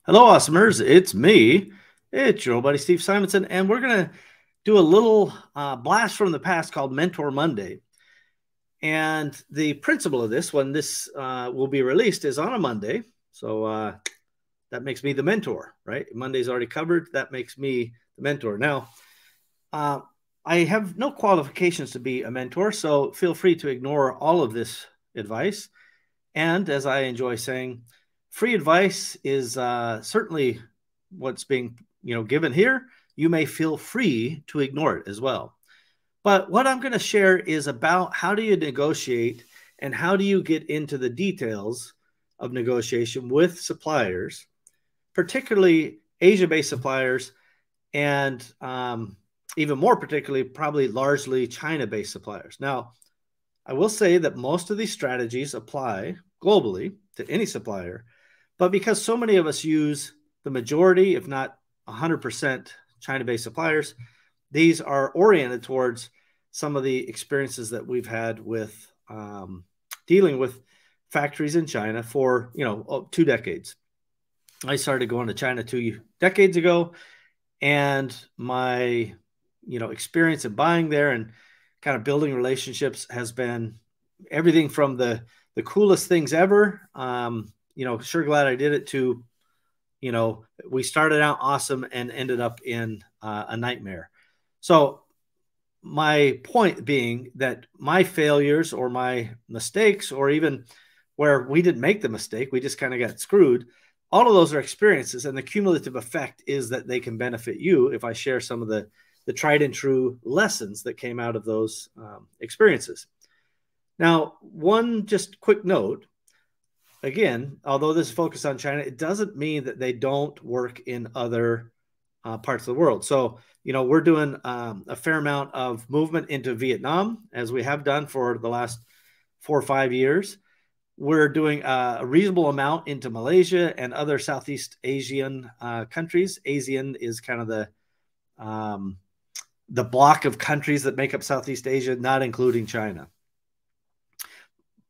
Hello, awesomers. It's me. It's your old buddy, Steve Simonson, and we're going to do a little blast from the past called Mentor Monday. And the principle of this, when this will be released, is on a Monday. So that makes me the mentor, right? Monday's already covered. That makes me the mentor. Now, I have no qualifications to be a mentor, so feel free to ignore all of this advice. And as I enjoy saying, free advice is certainly what's being given here. You may feel free to ignore it as well. But what I'm going to share is about how do you negotiate and how do you get into the details of negotiation with suppliers, particularly Asia-based suppliers, and even more particularly, probably largely China-based suppliers. Now, I will say that most of these strategies apply globally to any supplier, but because so many of us use the majority, if not 100% China-based suppliers, these are oriented towards some of the experiences that we've had with dealing with factories in China for 2 decades. I started going to China 2 decades ago, and my experience in buying there and kind of building relationships has been everything from the coolest things ever. Sure glad I did it to, we started out awesome and ended up in a nightmare. So my point being that my failures or my mistakes, or even where we didn't make the mistake, we just kind of got screwed. All of those are experiences, and the cumulative effect is that they can benefit you if I share some of the tried and true lessons that came out of those experiences. Now, one just quick note, again, although this is focused on China, it doesn't mean that they don't work in other parts of the world. So, we're doing a fair amount of movement into Vietnam, as we have done for the last 4 or 5 years. We're doing a reasonable amount into Malaysia and other Southeast Asian countries. ASEAN is kind of the block of countries that make up Southeast Asia, not including China.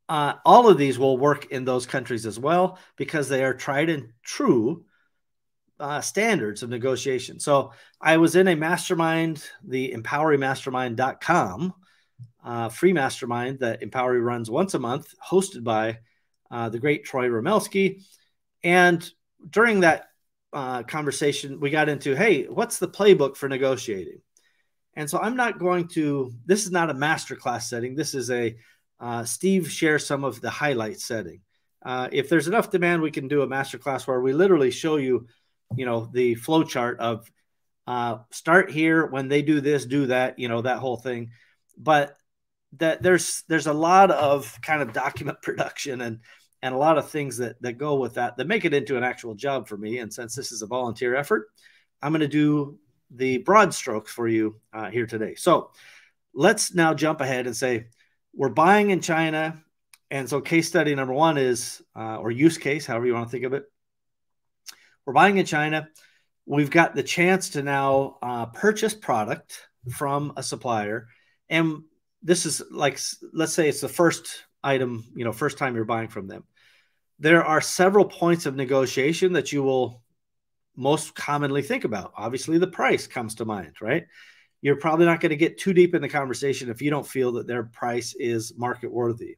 All of these will work in those countries as well because they are tried and true standards of negotiation. So I was in a mastermind, the EmpoweryMastermind.com free mastermind that Empowery runs once a month, hosted by the great Troy Romelski. And during that conversation, we got into, hey, what's the playbook for negotiating? And so I'm not going to, this is not a masterclass setting. This is a Steve shares some of the highlights setting. If there's enough demand, we can do a masterclass where we literally show you, the flow chart of start here, when they do this, do that, that whole thing. But that there's a lot of kind of document production and a lot of things that go with that make it into an actual job for me. And since this is a volunteer effort, I'm going to do the broad strokes for you here today. So let's now jump ahead and say we're buying in China. And so case study number one is, or use case, however you want to think of it. We're buying in China. We've got the chance to now purchase product from a supplier. And this is like, let's say it's the first item, first time you're buying from them. There are several points of negotiation that you will most commonly think about. Obviously, the price comes to mind, right? You're probably not going to get too deep in the conversation if you don't feel that their price is market worthy.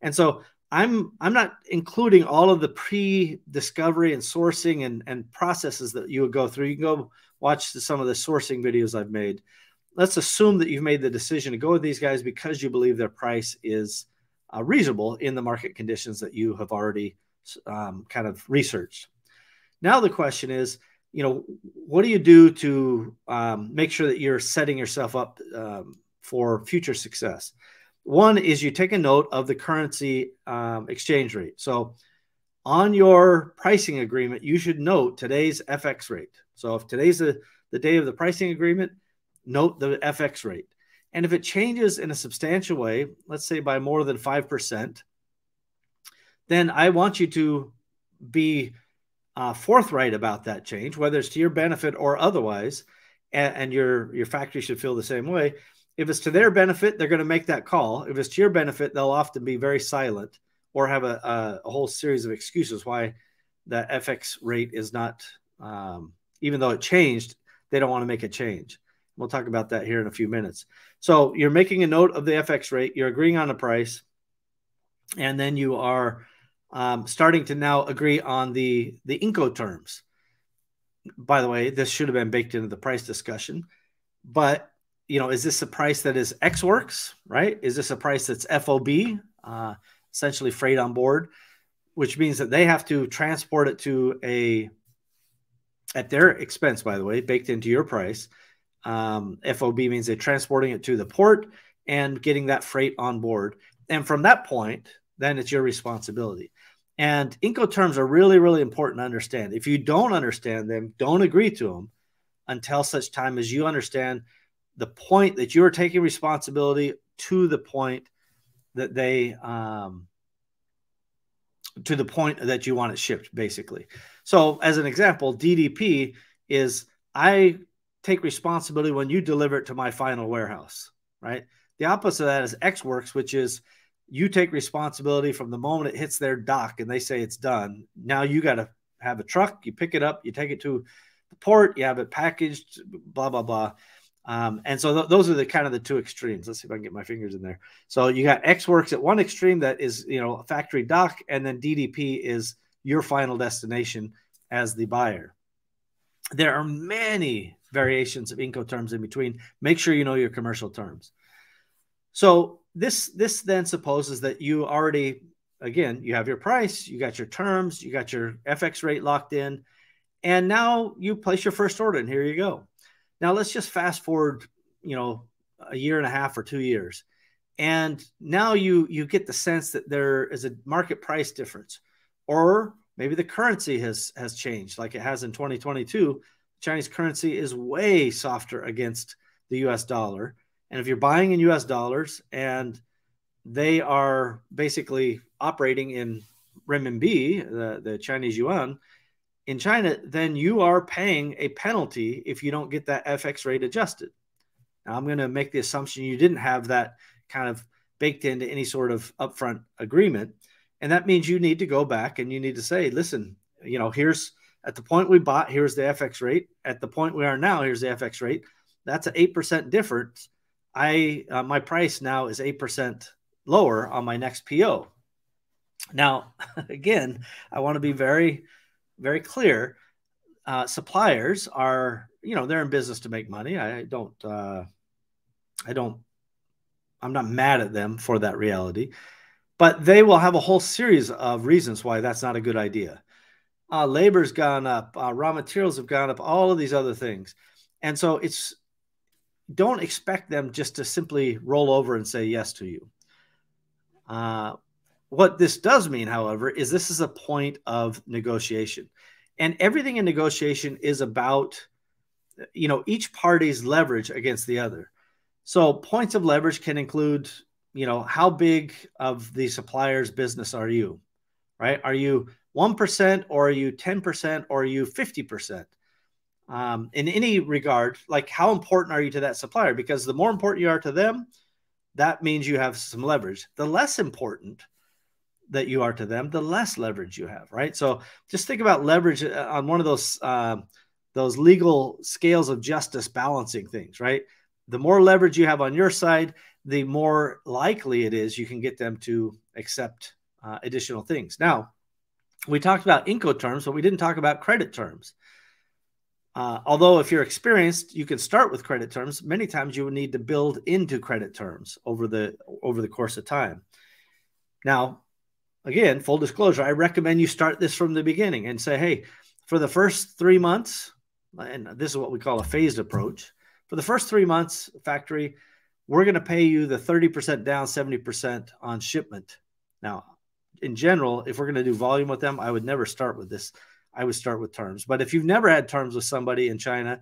And so I'm not including all of the pre-discovery and sourcing and processes that you would go through. You can go watch some of the sourcing videos I've made. Let's assume that you've made the decision to go with these guys because you believe their price is reasonable in the market conditions that you have already kind of researched. Now the question is, what do you do to make sure that you're setting yourself up for future success? One is you take a note of the currency exchange rate. So on your pricing agreement, you should note today's FX rate. So if today's the day of the pricing agreement, note the FX rate. And if it changes in a substantial way, let's say by more than 5%, then I want you to be forthright about that change, whether it's to your benefit or otherwise, and your factory should feel the same way. If it's to their benefit, they're going to make that call. If it's to your benefit, they'll often be very silent or have a whole series of excuses why that FX rate is not, even though it changed, they don't want to make a change. We'll talk about that here in a few minutes. So you're making a note of the FX rate, you're agreeing on a price, and then you are starting to now agree on the Incoterms. By the way, this should have been baked into the price discussion, but is this a price that is Ex Works, right? Is this a price that's FOB, essentially freight on board, which means that they have to transport it to at their expense, by the way, baked into your price. FOB means they're transporting it to the port and getting that freight on board. And from that point, then it's your responsibility. And Incoterms are really, really important to understand. If you don't understand them, don't agree to them until such time as you understand the point that you're taking responsibility to the point that to the point that you want it shipped, basically. So as an example, DDP is I take responsibility when you deliver it to my final warehouse, right? The opposite of that is Ex Works, which is you take responsibility from the moment it hits their dock and they say it's done. Now you got to have a truck, you pick it up, you take it to the port, you have it packaged, blah, blah, blah. And so those are the kind of the two extremes. Let's see if I can get my fingers in there. So you got Ex Works at one extreme that is, a factory dock, and then DDP is your final destination as the buyer. There are many variations of Incoterms in between. Make sure you know your commercial terms. So this then supposes that you already, again, you have your price, you got your terms, you got your FX rate locked in, and now you place your first order, and here you go. Now let's just fast forward, a year and a half or 2 years. And now you get the sense that there is a market price difference, or maybe the currency has changed like it has in 2022. Chinese currency is way softer against the US dollar. And if you're buying in US dollars and they are basically operating in renminbi, the Chinese yuan, in China, then you are paying a penalty if you don't get that FX rate adjusted. Now, I'm going to make the assumption you didn't have that kind of baked into any sort of upfront agreement. And that means you need to go back and you need to say, listen, here's at the point we bought, here's the FX rate. At the point we are now, here's the FX rate. That's an 8% difference. My price now is 8% lower on my next PO. Now, again, I want to be very, very clear. Suppliers are, they're in business to make money. I'm not mad at them for that reality, but they will have a whole series of reasons why that's not a good idea. Labor's gone up, raw materials have gone up, all of these other things. And so don't expect them just to simply roll over and say yes to you. What this does mean, however, is this is a point of negotiation. And everything in negotiation is about, each party's leverage against the other. So points of leverage can include, how big of the supplier's business are you, right? Are you 1% or are you 10% or are you 50%? In any regard, like how important are you to that supplier? Because the more important you are to them, that means you have some leverage. The less important that you are to them, the less leverage you have, right? So just think about leverage on one of those legal scales of justice balancing things, right? The more leverage you have on your side, the more likely it is you can get them to accept additional things. Now, we talked about Incoterms, but we didn't talk about credit terms. Although if you're experienced, you can start with credit terms. Many times you will need to build into credit terms over the course of time. Now, again, full disclosure, I recommend you start this from the beginning and say, hey, for the first 3 months, and this is what we call a phased approach. For the first 3 months, factory, we're going to pay you the 30% down, 70% on shipment. Now, in general, if we're going to do volume with them, I would never start with this. I would start with terms. But if you've never had terms with somebody in China,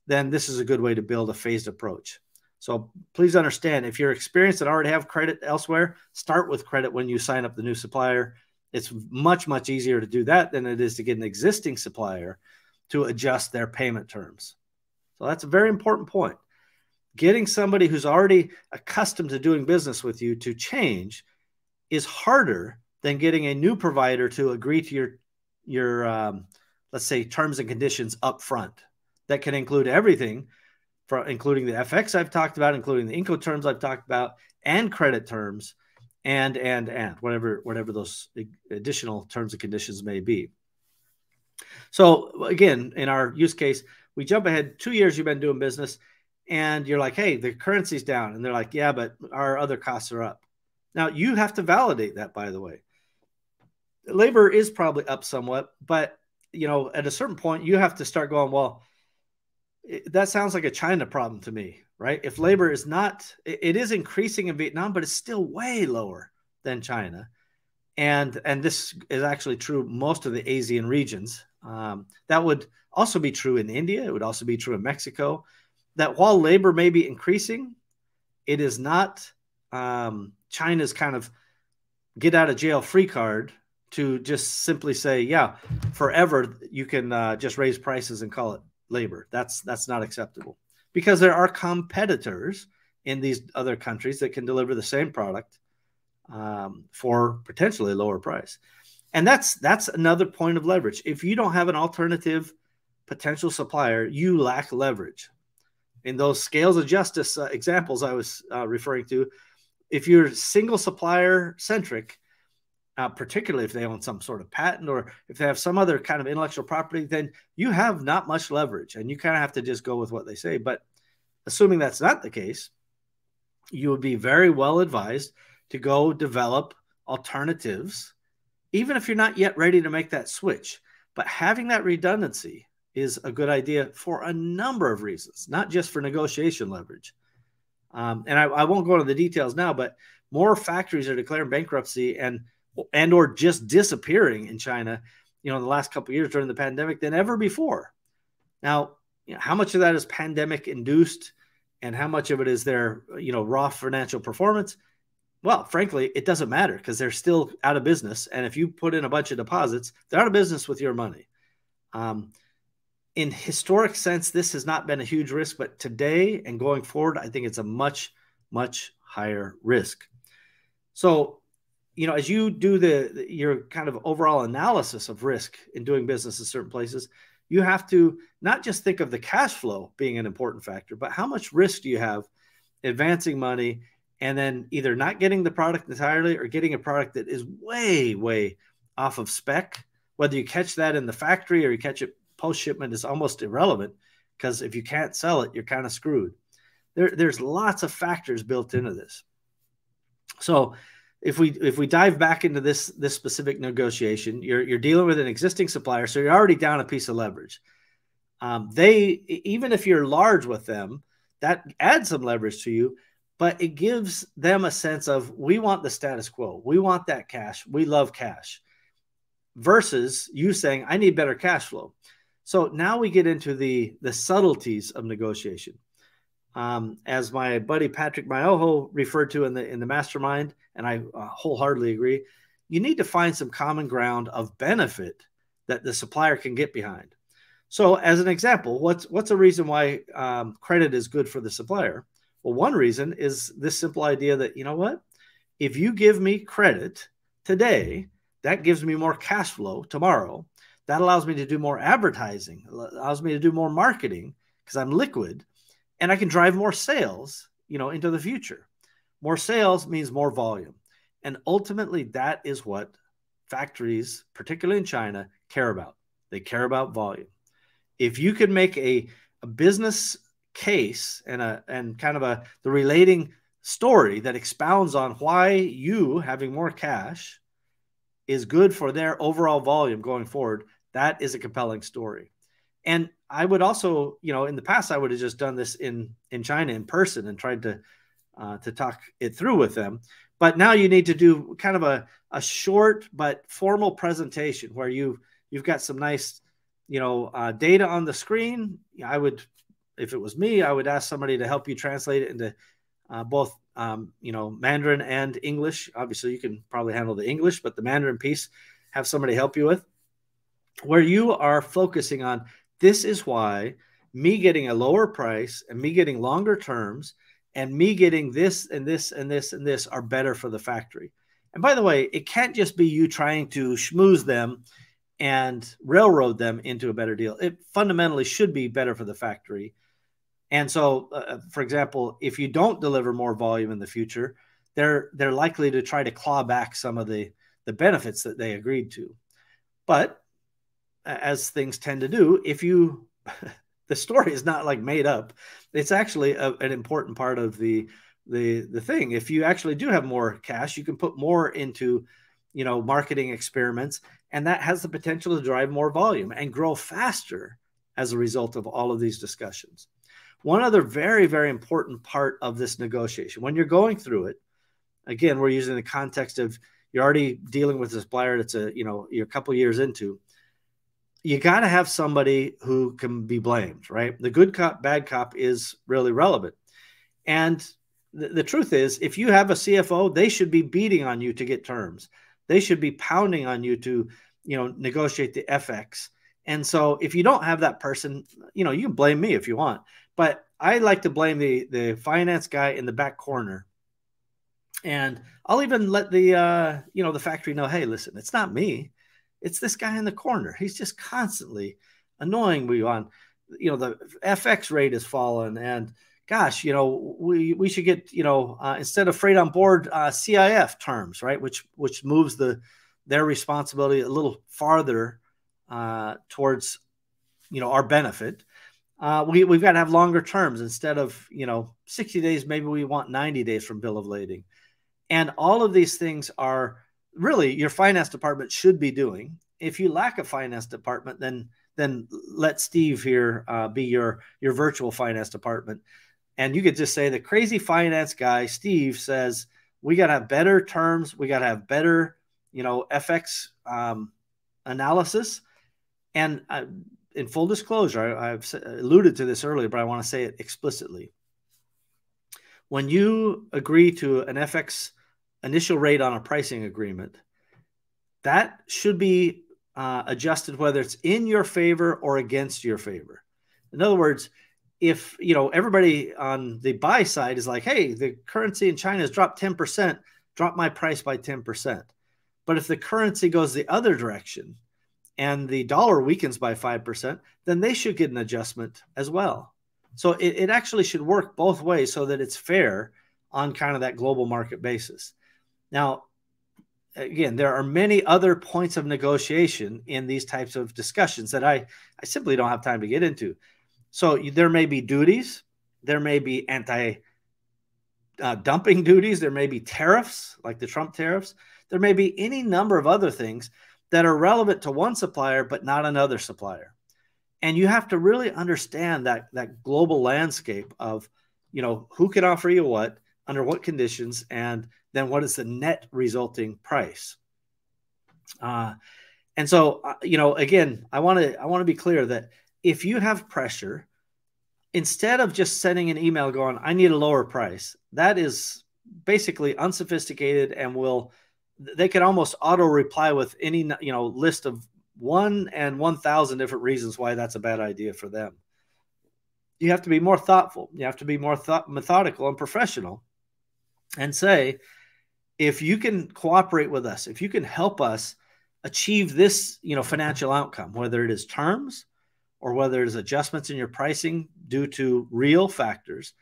then this is a good way to build a phased approach. So please understand, if you're experienced and already have credit elsewhere, start with credit when you sign up the new supplier. It's much, much easier to do that than it is to get an existing supplier to adjust their payment terms. So that's a very important point. Getting somebody who's already accustomed to doing business with you to change is harder than getting a new provider to agree to let's say, terms and conditions up front. That can include everything, including the FX I've talked about, including the Incoterms I've talked about, and credit terms, and whatever those additional terms and conditions may be. So again, in our use case, we jump ahead 2 years you've been doing business, and you're like, hey, the currency's down. And they're like, yeah, but our other costs are up. Now, you have to validate that, by the way. Labor is probably up somewhat, but at a certain point, you have to start going, well, that sounds like a China problem to me, right? If labor is not, it is increasing in Vietnam, but it's still way lower than China. And this is actually true most of the Asian regions. That would also be true in India. It would also be true in Mexico. That while labor may be increasing, it is not China's kind of get out of jail free card to just simply say, yeah, forever you can just raise prices and call it labor. That's not acceptable, because there are competitors in these other countries that can deliver the same product for potentially a lower price. And that's another point of leverage. If you don't have an alternative potential supplier, you lack leverage. In those scales of justice examples I was referring to, if you're single supplier centric, particularly if they own some sort of patent or if they have some other kind of intellectual property, then you have not much leverage, and you kind of have to just go with what they say. But assuming that's not the case, you would be very well advised to go develop alternatives, even if you're not yet ready to make that switch. But having that redundancy is a good idea for a number of reasons, not just for negotiation leverage. And I won't go into the details now, but more factories are declaring bankruptcy and or just disappearing in China, in the last couple of years during the pandemic than ever before. Now, how much of that is pandemic induced and how much of it is their, raw financial performance? Well, frankly, it doesn't matter, because they're still out of business. And if you put in a bunch of deposits, they're out of business with your money. In historic sense, this has not been a huge risk, but today and going forward, I think it's a much, much higher risk. So, as you do your kind of overall analysis of risk in doing business in certain places, you have to not just think of the cash flow being an important factor, but how much risk do you have advancing money and then either not getting the product entirely or getting a product that is way, way off of spec. Whether you catch that in the factory or you catch it post-shipment is almost irrelevant, because if you can't sell it, you're kind of screwed. There's lots of factors built into this. So if we dive back into this specific negotiation, you're dealing with an existing supplier, so you're already down a piece of leverage. Even if you're large with them, that adds some leverage to you, but it gives them a sense of, we want the status quo. We want that cash. We love cash. Versus you saying, I need better cash flow. So now we get into the subtleties of negotiation. As my buddy Patrick Myoho referred to in the mastermind, and I wholeheartedly agree, you need to find some common ground of benefit that the supplier can get behind. So as an example, what's a reason why credit is good for the supplier? Well, one reason is this simple idea that, if you give me credit today, that gives me more cash flow tomorrow. That allows me to do more advertising, allows me to do more marketing because I'm liquid, and I can drive more sales, into the future. More sales means more volume. And ultimately, that is what factories, particularly in China, care about. They care about volume. If you could make a business case and kind of the relating story that expounds on why you having more cash is good for their overall volume going forward, that is a compelling story. And I would also, in the past, I would have just done this in China in person and tried to talk it through with them. But now you need to do kind of a short but formal presentation where you've got some nice, data on the screen. I would, if it was me, I would ask somebody to help you translate it into both, Mandarin and English. Obviously, you can probably handle the English, but the Mandarin piece, have somebody help you with, where you are focusing on, this is why me getting a lower price and me getting longer terms and me getting this and this and this and this are better for the factory. And by the way, it can't just be you trying to schmooze them and railroad them into a better deal. It fundamentally should be better for the factory. And so, for example, if you don't deliver more volume in the future, they're likely to try to claw back some of the benefits that they agreed to. But as things tend to do, if you the story is not like made up, it's actually an important part of the thing. If you actually do have more cash, you can put more into, marketing experiments, and that has the potential to drive more volume and grow faster as a result of all of these discussions. One other very, very important part of this negotiation, when you're going through it, again, we're using the context of you're already dealing with a supplier that's you're a couple years into, you got to have somebody who can be blamed, right? The good cop, bad cop is really relevant. And the truth is, if you have a CFO, they should be beating on you to get terms. They should be pounding on you to, negotiate the FX. And so if you don't have that person, you can blame me if you want, but I like to blame the finance guy in the back corner. And I'll even let the factory know, hey, listen, it's not me. It's this guy in the corner. He's just constantly annoying me on, the FX rate has fallen, and gosh, we should get, instead of freight on board, CIF terms, right? Which moves their responsibility a little farther towards, our benefit. We've got to have longer terms instead of, 60 days. Maybe we want 90 days from bill of lading. And all of these things are really your finance department should be doing. If you lack a finance department, then let Steve here be your virtual finance department. And you could just say the crazy finance guy, Steve, says, we got to have better terms. We got to have better, FX analysis. And in full disclosure, I've alluded to this earlier, but I want to say it explicitly. When you agree to an FX initial rate on a pricing agreement, that should be adjusted whether it's in your favor or against your favor. In other words, if everybody on the buy side is like, hey, the currency in China has dropped 10%, drop my price by 10%. But if the currency goes the other direction and the dollar weakens by 5%, then they should get an adjustment as well. So it actually should work both ways so that it's fair on kind of that global market basis. Now, again, there are many other points of negotiation in these types of discussions that I simply don't have time to get into. So there may be duties, there may be anti-dumping duties, there may be tariffs, like the Trump tariffs. There may be any number of other things that are relevant to one supplier, but not another supplier. And you have to really understand that global landscape of, who can offer you what, under what conditions, and then what is the net resulting price. And so, again, I want to be clear that if you have pressure, instead of just sending an email going, I need a lower price, that is basically unsophisticated and they could almost auto reply with any, list of 1 and 1,000 different reasons why that's a bad idea for them. You have to be more thoughtful. You have to be more methodical and professional and say, if you can cooperate with us, if you can help us achieve this, financial outcome, whether it is terms or whether it is adjustments in your pricing due to real factors,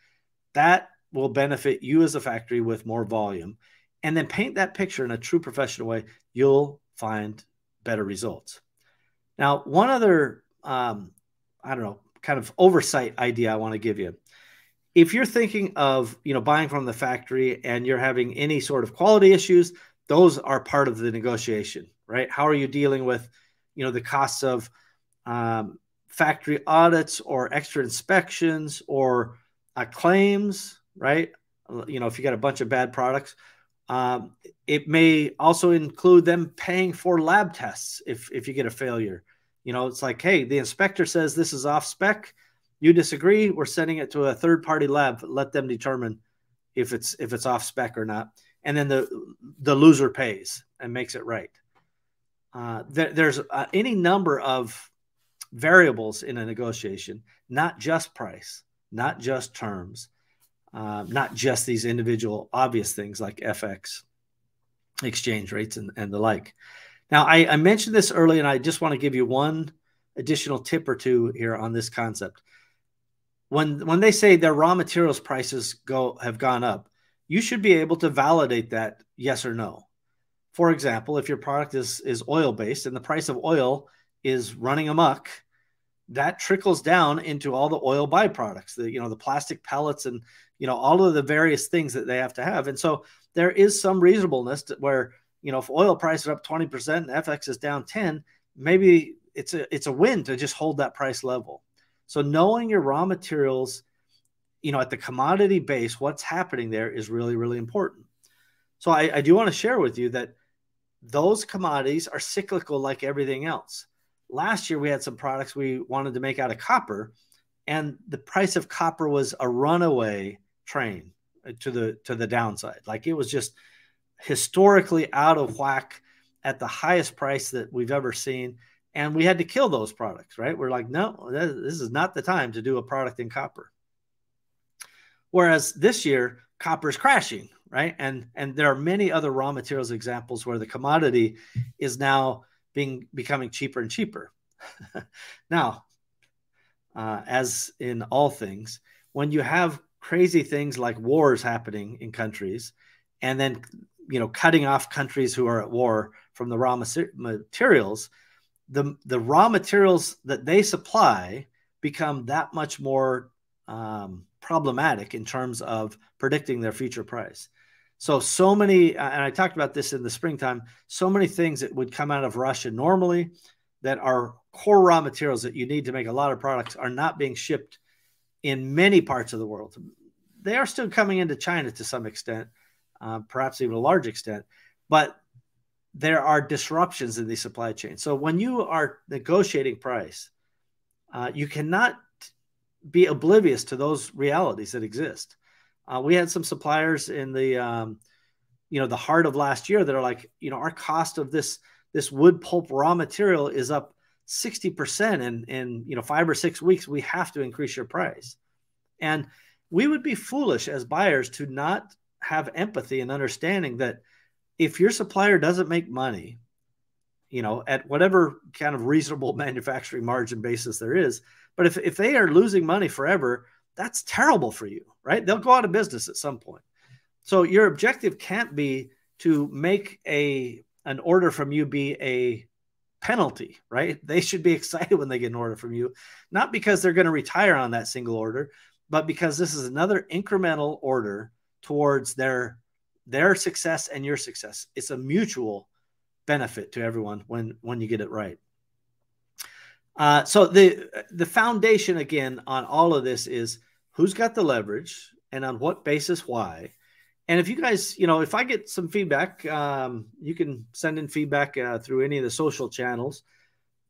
that will benefit you as a factory with more volume. And then paint that picture in a true professional way, you'll find better results. Now, one other, kind of oversight idea I want to give you. If you're thinking of, buying from the factory and you're having any sort of quality issues, those are part of the negotiation, right? How are you dealing with, the costs of factory audits or extra inspections or claims, right? If you got a bunch of bad products, it may also include them paying for lab tests if you get a failure. It's like, hey, the inspector says this is off spec. You disagree, we're sending it to a third-party lab. Let them determine if it's off spec or not. And then the loser pays and makes it right. There's any number of variables in a negotiation, not just price, not just terms, not just these individual obvious things like FX, exchange rates, and the like. Now, I mentioned this early, and I just want to give you one additional tip or two here on this concept. When they say their raw materials prices have gone up, you should be able to validate that yes or no. For example, if your product is oil-based and the price of oil is running amok, that trickles down into all the oil byproducts, the plastic pellets and all of the various things that they have to have. And so there is some reasonableness where if oil price is up 20% and FX is down 10, maybe it's a win to just hold that price level. So knowing your raw materials, at the commodity base, what's happening there is really, really important. So I do want to share with you that those commodities are cyclical like everything else. Last year, we had some products we wanted to make out of copper, and the price of copper was a runaway train to the downside. Like, it was just historically out of whack at the highest price that we've ever seen. And we had to kill those products, right? We're like, no, this is not the time to do a product in copper. Whereas this year, copper is crashing, right? And there are many other raw materials examples where the commodity is now becoming cheaper and cheaper. Now, as in all things, when you have crazy things like wars happening in countries, and then cutting off countries who are at war from the raw materials, the raw materials that they supply become that much more problematic in terms of predicting their future price. So many, and I talked about this in the springtime, so many things that would come out of Russia normally that are core raw materials that you need to make a lot of products are not being shipped in many parts of the world. They are still coming into China to some extent, perhaps even a large extent, but there are disruptions in the supply chain. So when you are negotiating price, you cannot be oblivious to those realities that exist. We had some suppliers in the heart of last year that are like, our cost of this wood pulp raw material is up 60% in 5 or 6 weeks. We have to increase your price. And we would be foolish as buyers to not have empathy and understanding that if your supplier doesn't make money, at whatever kind of reasonable manufacturing margin basis there is, but if they are losing money forever, that's terrible for you, right? They'll go out of business at some point. So your objective can't be to make an order from you be a penalty, right? They should be excited when they get an order from you, not because they're going to retire on that single order, but because this is another incremental order towards their success and your success. It's a mutual benefit to everyone when you get it right. So the foundation, again, on all of this is who's got the leverage and on what basis, why. And if you guys, if I get some feedback, you can send in feedback through any of the social channels.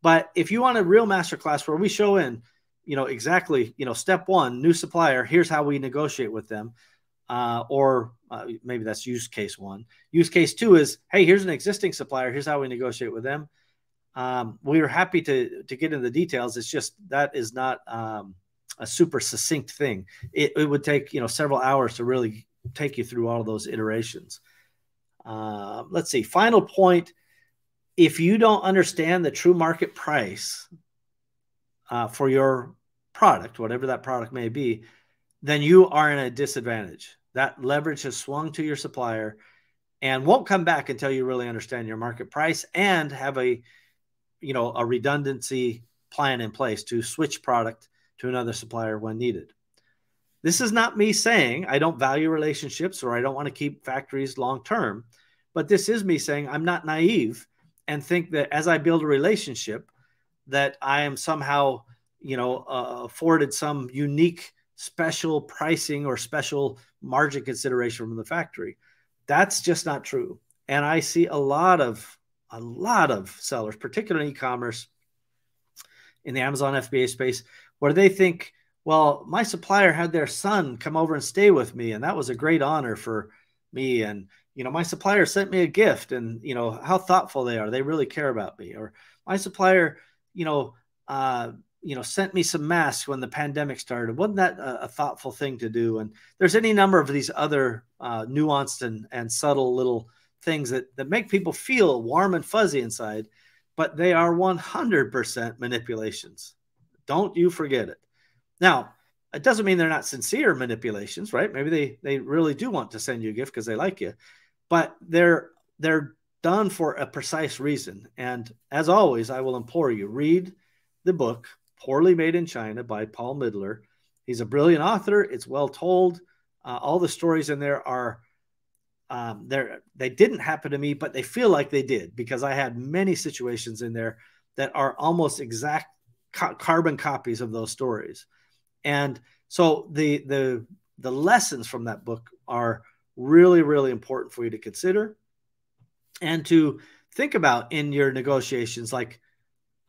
But if you want a real masterclass where we show in, exactly, step one, new supplier, here's how we negotiate with them. Or maybe that's use case one. Use case two is, hey, here's an existing supplier. Here's how we negotiate with them. We are happy to get into the details. It's just that is not a super succinct thing. It would take several hours to really take you through all of those iterations. Let's see. Final point. If you don't understand the true market price for your product, whatever that product may be, then you are in a disadvantage. That leverage has swung to your supplier and won't come back until you really understand your market price and have a redundancy plan in place to switch product to another supplier when needed. This is not me saying I don't value relationships or I don't want to keep factories long-term, but this is me saying I'm not naive and think that as I build a relationship that I am somehow, afforded some unique special pricing or special margin consideration from the factory. That's just not true. And I see a lot of sellers, particularly in e-commerce, in the Amazon FBA space, where they think, well, my supplier had their son come over and stay with me, and that was a great honor for me. And, my supplier sent me a gift, and, how thoughtful they are. They really care about me. Or my supplier, sent me some masks when the pandemic started. Wasn't that a thoughtful thing to do? And there's any number of these other nuanced and subtle little things that make people feel warm and fuzzy inside, but they are 100% manipulations. Don't you forget it. Now, it doesn't mean they're not sincere manipulations, right? Maybe they really do want to send you a gift because they like you, but they're done for a precise reason. And as always, I will implore you, read the book, Poorly Made in China by Paul Midler. He's a brilliant author. It's well told. All the stories in there are, they didn't happen to me, but they feel like they did, because I had many situations in there that are almost exact carbon copies of those stories. And so the lessons from that book are really, really important for you to consider and to think about in your negotiations. Like,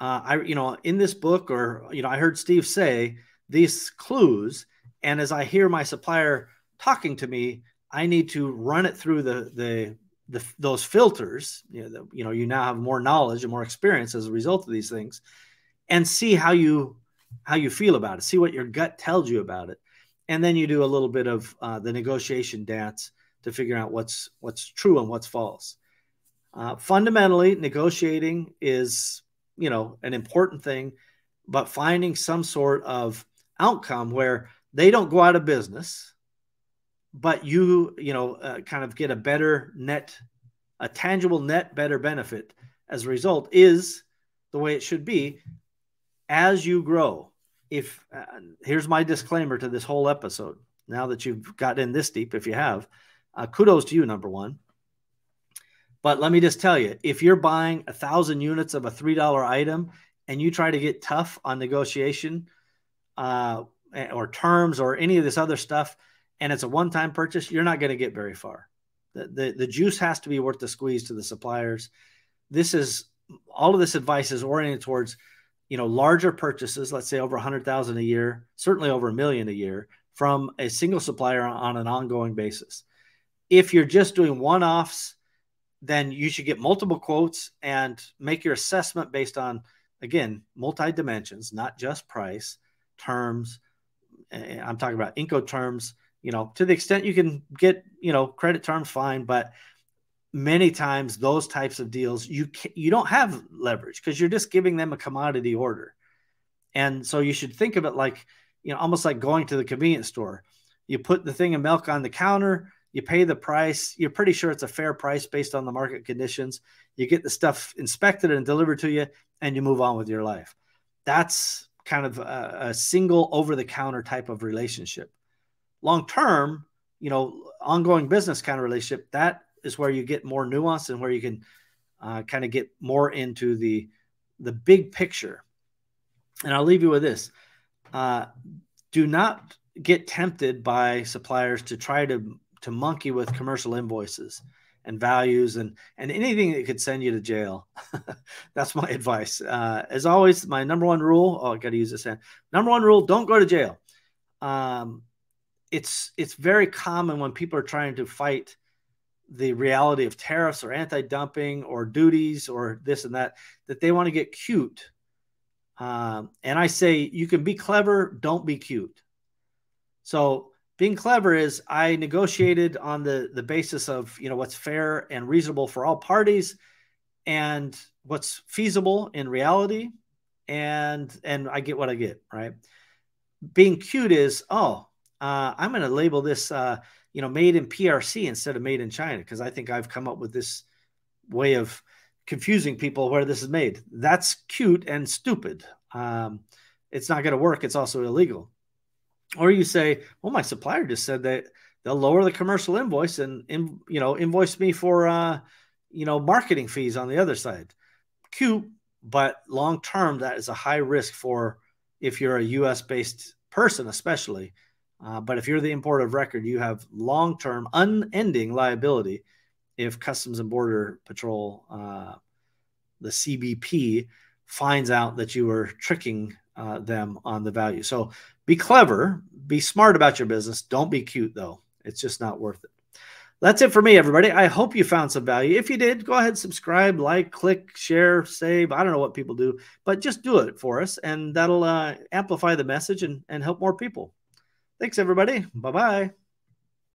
in this book, or, I heard Steve say these clues, and as I hear my supplier talking to me, I need to run it through those filters. You now have more knowledge and more experience as a result of these things, and see how you feel about it. See what your gut tells you about it, and then you do a little bit of the negotiation dance to figure out what's true and what's false. Fundamentally, negotiating is, an important thing, but finding some sort of outcome where they don't go out of business, but you kind of get a better net, a tangible net, better benefit as a result, is the way it should be as you grow. If here's my disclaimer to this whole episode, now that you've gotten in this deep, if you have, kudos to you, number one. But let me just tell you, if you're buying 1,000 units of a $3 item and you try to get tough on negotiation or terms or any of this other stuff, and it's a one-time purchase, you're not going to get very far. The juice has to be worth the squeeze to the suppliers. All of this advice is oriented towards, larger purchases, let's say over 100,000 a year, certainly over $1 million a year, from a single supplier on an ongoing basis. If you're just doing one-offs, then you should get multiple quotes and make your assessment based on, again, multi-dimensions, not just price, terms. I'm talking about Incoterms. To the extent you can get, credit terms, fine. But many times those types of deals, you don't have leverage because you're just giving them a commodity order. And so you should think of it like, almost like going to the convenience store. You put the thing of milk on the counter, you pay the price. You're pretty sure it's a fair price based on the market conditions. You get the stuff inspected and delivered to you, and you move on with your life. That's kind of a single over-the-counter type of relationship. Long-term, ongoing business kind of relationship, that is where you get more nuance and where you can kind of get more into the big picture. And I'll leave you with this. Do not get tempted by suppliers to try to monkey with commercial invoices and values and anything that could send you to jail. That's my advice. As always, my number one rule, I got to use this hand. Number one rule, don't go to jail. It's very common when people are trying to fight the reality of tariffs or anti-dumping or duties or this and that they want to get cute. And I say, you can be clever, don't be cute. So being clever is, I negotiated on the basis of, what's fair and reasonable for all parties and what's feasible in reality. And I get what I get, right? Being cute is, I'm going to label this, made in PRC instead of made in China, because I think I've come up with this way of confusing people where this is made. That's cute and stupid. It's not going to work. It's also illegal. Or you say, well, my supplier just said that they'll lower the commercial invoice and, invoice me for, marketing fees on the other side. Cute, but long-term, that is a high risk for if you're a U.S.-based person, especially. But if you're the importer of record, you have long-term, unending liability if Customs and Border Patrol, the CBP, finds out that you were tricking them on the value. So be clever, be smart about your business. Don't be cute, though. It's just not worth it. That's it for me, everybody. I hope you found some value. If you did, go ahead, subscribe, like, click, share, save. I don't know what people do, but just do it for us, and that'll amplify the message and help more people. Thanks, everybody. Bye-bye.